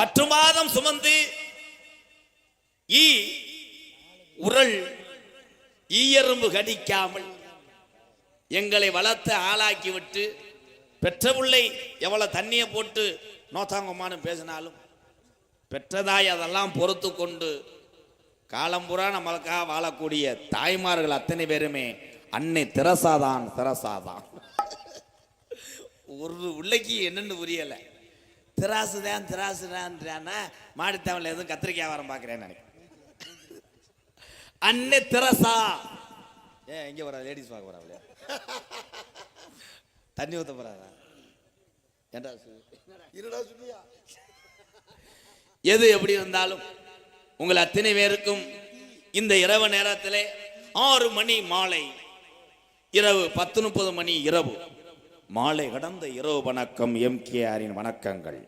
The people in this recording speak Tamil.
10 மாதம் சுமந்து உரல் ஈயரும்பு கடிக்காமல் எங்களை வளர்த்து ஆளாக்கி விட்டு பெற்ற பிள்ளை எவ்வளவு தண்ணியை போட்டு நோத்தாங்கம்மான்னு பேசினாலும் பெற்றதாய் அதெல்லாம் பொறுத்து கொண்டு காலம்புறா நம்மளுக்காக வாழக்கூடிய தாய்மார்கள் அத்தனை பேருமே அன்னை தெரசாதான். ஒரு பிள்ளைக்கு என்னன்னு புரியலை. திராசுதான் மாடித்தவன்ல எதுவும் கத்திரிக்காய் வியாபாரம் பார்க்குறேன்னு நினைக்கிறேன். அன்னை தெரசா எங்க வர லேடிஸ் பார்க்க வர தண்ணி ஊத்த போறாரா? எது எப்படி இருந்தாலும் உங்கள் அத்தனை பேருக்கும் இந்த இரவு நேரத்திலே 6 மணி மாலை, இரவு 10:30 மணி இரவு மாலை கடந்த இரவு வணக்கம். MKRின் வணக்கங்கள்.